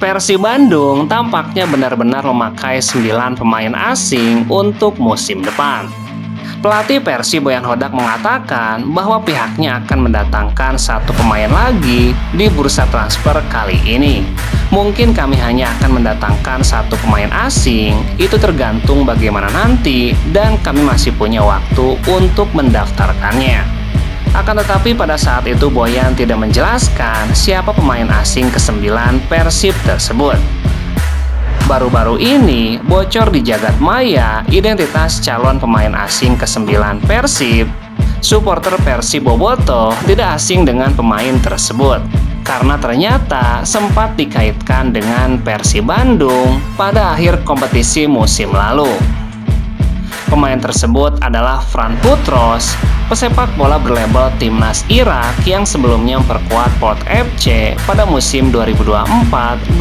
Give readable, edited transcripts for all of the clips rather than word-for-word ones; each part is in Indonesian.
Persib Bandung tampaknya benar-benar memakai 9 pemain asing untuk musim depan. Pelatih Persib Boyan Hodak mengatakan bahwa pihaknya akan mendatangkan 1 pemain lagi di bursa transfer kali ini. Mungkin kami hanya akan mendatangkan 1 pemain asing, itu tergantung bagaimana nanti dan kami masih punya waktu untuk mendaftarkannya. Akan tetapi pada saat itu Boyan tidak menjelaskan siapa pemain asing ke-9 Persib tersebut. Baru-baru ini bocor di jagat maya identitas calon pemain asing ke-9 Persib. Supporter Persib Bobotoh tidak asing dengan pemain tersebut karena ternyata sempat dikaitkan dengan Persib Bandung pada akhir kompetisi musim lalu. Pemain tersebut adalah Fran Putros, pesepak bola berlabel Timnas Irak yang sebelumnya memperkuat Port FC pada musim 2024-2025.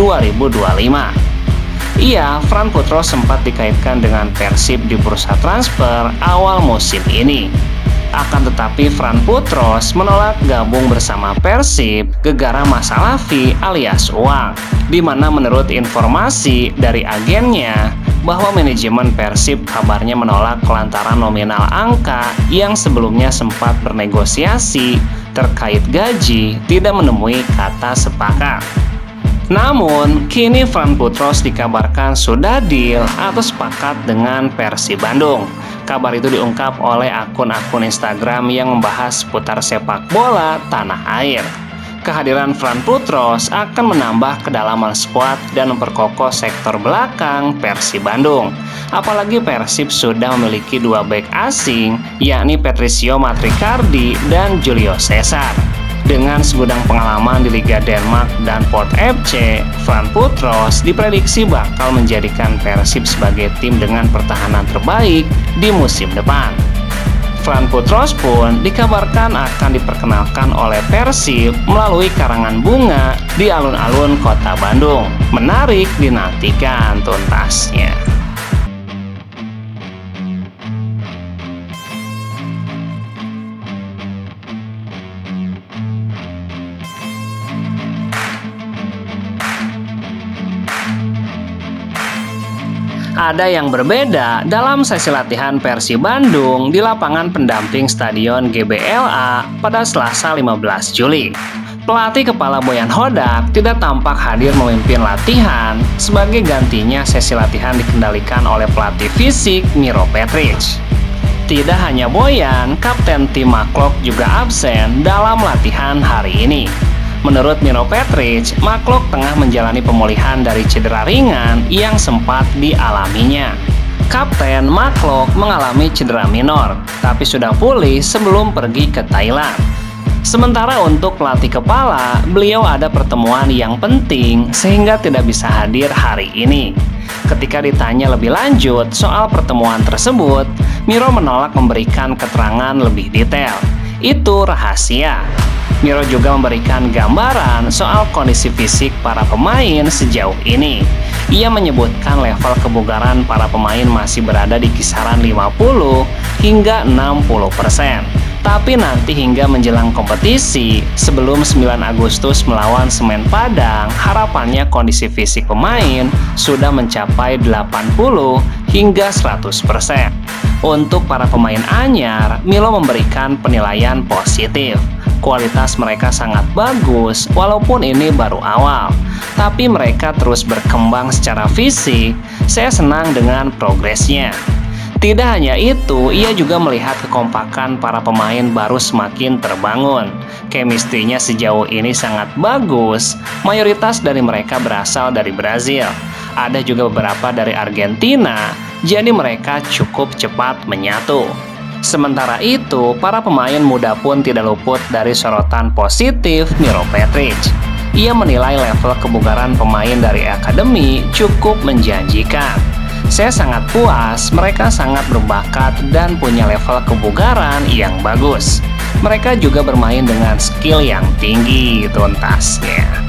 Iya, Fran Putros sempat dikaitkan dengan Persib di bursa transfer awal musim ini. Akan tetapi Fran Putros menolak gabung bersama Persib gegara masalah fee alias uang, di mana menurut informasi dari agennya bahwa manajemen Persib kabarnya menolak lantaran nominal angka yang sebelumnya sempat bernegosiasi terkait gaji tidak menemui kata sepakat. Namun, kini Fran Putros dikabarkan sudah deal atau sepakat dengan Persib Bandung. Kabar itu diungkap oleh akun-akun Instagram yang membahas seputar sepak bola tanah air. Kehadiran Fran Putros akan menambah kedalaman skuad dan memperkokoh sektor belakang Persib Bandung. Apalagi Persib sudah memiliki 2 bek asing, yakni Patricio Matricardi dan Julio Cesar. Dengan segudang pengalaman di Liga Denmark dan Port FC, Fran Putros diprediksi bakal menjadikan Persib sebagai tim dengan pertahanan terbaik di musim depan. Fran Putros pun dikabarkan akan diperkenalkan oleh Persib melalui karangan bunga di alun-alun kota Bandung. Menarik dinantikan tuntasnya. Ada yang berbeda dalam sesi latihan Persib Bandung di lapangan pendamping Stadion GBLA pada Selasa 15 Juli. Pelatih kepala Boyan Hodak tidak tampak hadir memimpin latihan, sebagai gantinya sesi latihan dikendalikan oleh pelatih fisik Miro Petric. Tidak hanya Boyan, kapten tim Maklok juga absen dalam latihan hari ini. Menurut Miro Petric, Maklok tengah menjalani pemulihan dari cedera ringan yang sempat dialaminya. Kapten Maklok mengalami cedera minor, tapi sudah pulih sebelum pergi ke Thailand. Sementara untuk pelatih kepala, beliau ada pertemuan yang penting sehingga tidak bisa hadir hari ini. Ketika ditanya lebih lanjut soal pertemuan tersebut, Miro menolak memberikan keterangan lebih detail. Itu rahasia. Miro juga memberikan gambaran soal kondisi fisik para pemain sejauh ini. Ia menyebutkan level kebugaran para pemain masih berada di kisaran 50 hingga 60%. Tapi nanti hingga menjelang kompetisi, sebelum 9 Agustus melawan Semen Padang, harapannya kondisi fisik pemain sudah mencapai 80 hingga 100%. Untuk para pemain anyar, Milo memberikan penilaian positif. Kualitas mereka sangat bagus walaupun ini baru awal, tapi mereka terus berkembang secara fisik. Saya senang dengan progresnya. Tidak hanya itu, ia juga melihat kekompakan para pemain baru semakin terbangun. Chemistry-nya sejauh ini sangat bagus. Mayoritas dari mereka berasal dari Brazil. Ada juga beberapa dari Argentina, jadi mereka cukup cepat menyatu. Sementara itu, para pemain muda pun tidak luput dari sorotan positif Miro Petric. Ia menilai level kebugaran pemain dari akademi cukup menjanjikan. Saya sangat puas, mereka sangat berbakat dan punya level kebugaran yang bagus. Mereka juga bermain dengan skill yang tinggi, tuntasnya.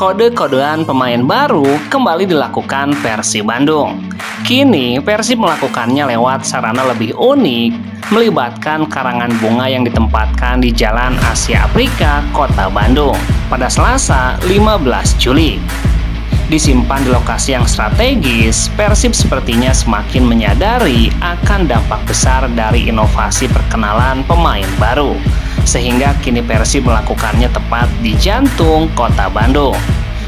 Kode-kodean pemain baru kembali dilakukan Persib Bandung. Kini Persib melakukannya lewat sarana lebih unik, melibatkan karangan bunga yang ditempatkan di Jalan Asia Afrika, Kota Bandung pada Selasa 15 Juli. Disimpan di lokasi yang strategis, Persib sepertinya semakin menyadari akan dampak besar dari inovasi perkenalan pemain baru, sehingga kini Persib melakukannya tepat di jantung Kota Bandung.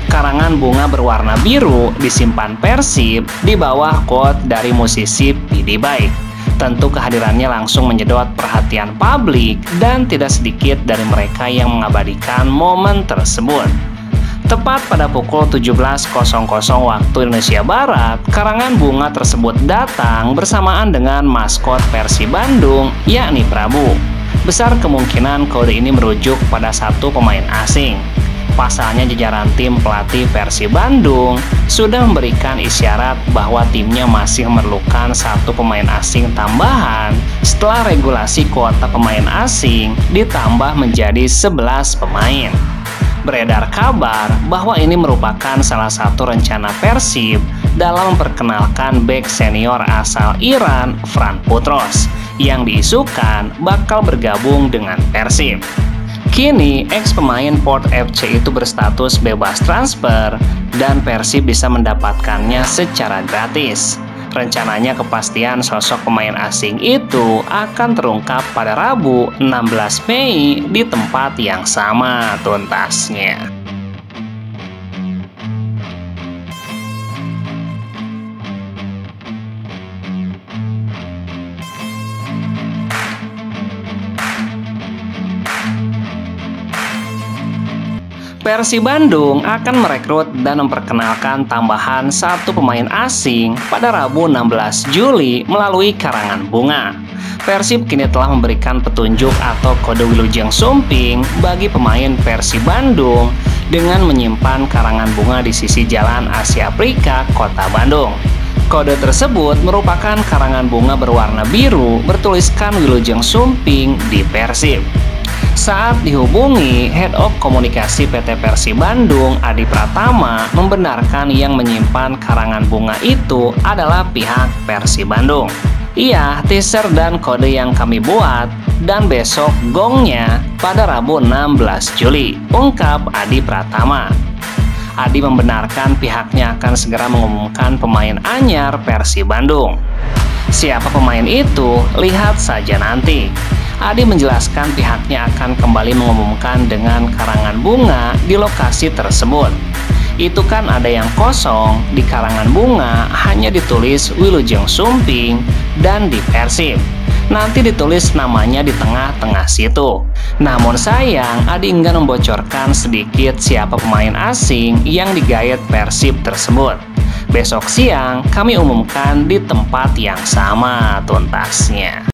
Karangan bunga berwarna biru disimpan Persib di bawah quote dari musisi PD Baik. Tentu kehadirannya langsung menyedot perhatian publik dan tidak sedikit dari mereka yang mengabadikan momen tersebut. Tepat pada pukul 17.00 waktu Indonesia Barat, karangan bunga tersebut datang bersamaan dengan maskot Persib Bandung, yakni Prabu. Besar kemungkinan kode ini merujuk pada satu pemain asing. Pasalnya jajaran tim pelatih Persib Bandung sudah memberikan isyarat bahwa timnya masih memerlukan satu pemain asing tambahan setelah regulasi kuota pemain asing ditambah menjadi 11 pemain. Beredar kabar bahwa ini merupakan salah satu rencana Persib dalam memperkenalkan bek senior asal Iran, Fran Putros, yang diisukan bakal bergabung dengan Persib. Kini, ex pemain Port FC itu berstatus bebas transfer dan Persib bisa mendapatkannya secara gratis. Rencananya kepastian sosok pemain asing itu akan terungkap pada Rabu 16 Mei di tempat yang sama tuntasnya. Persib Bandung akan merekrut dan memperkenalkan tambahan satu pemain asing pada Rabu 16 Juli melalui karangan bunga. Persib kini telah memberikan petunjuk atau kode Wilujeng Sumping bagi pemain Persib Bandung dengan menyimpan karangan bunga di sisi Jalan Asia Afrika, Kota Bandung. Kode tersebut merupakan karangan bunga berwarna biru bertuliskan Wilujeng Sumping di Persib. Saat dihubungi, Head of Komunikasi PT Persib Bandung, Adi Pratama, membenarkan yang menyimpan karangan bunga itu adalah pihak Persib Bandung. Iya, teaser dan kode yang kami buat, dan besok gongnya pada Rabu 16 Juli, ungkap Adi Pratama. Adi membenarkan pihaknya akan segera mengumumkan pemain anyar Persib Bandung. Siapa pemain itu? Lihat saja nanti. Adi menjelaskan pihaknya akan kembali mengumumkan dengan karangan bunga di lokasi tersebut. Itu kan ada yang kosong, di karangan bunga hanya ditulis Wilujeng Sumping dan di Persib. Nanti ditulis namanya di tengah-tengah situ. Namun sayang, Adi enggan membocorkan sedikit siapa pemain asing yang digayat Persib tersebut. Besok siang kami umumkan di tempat yang sama tuntasnya.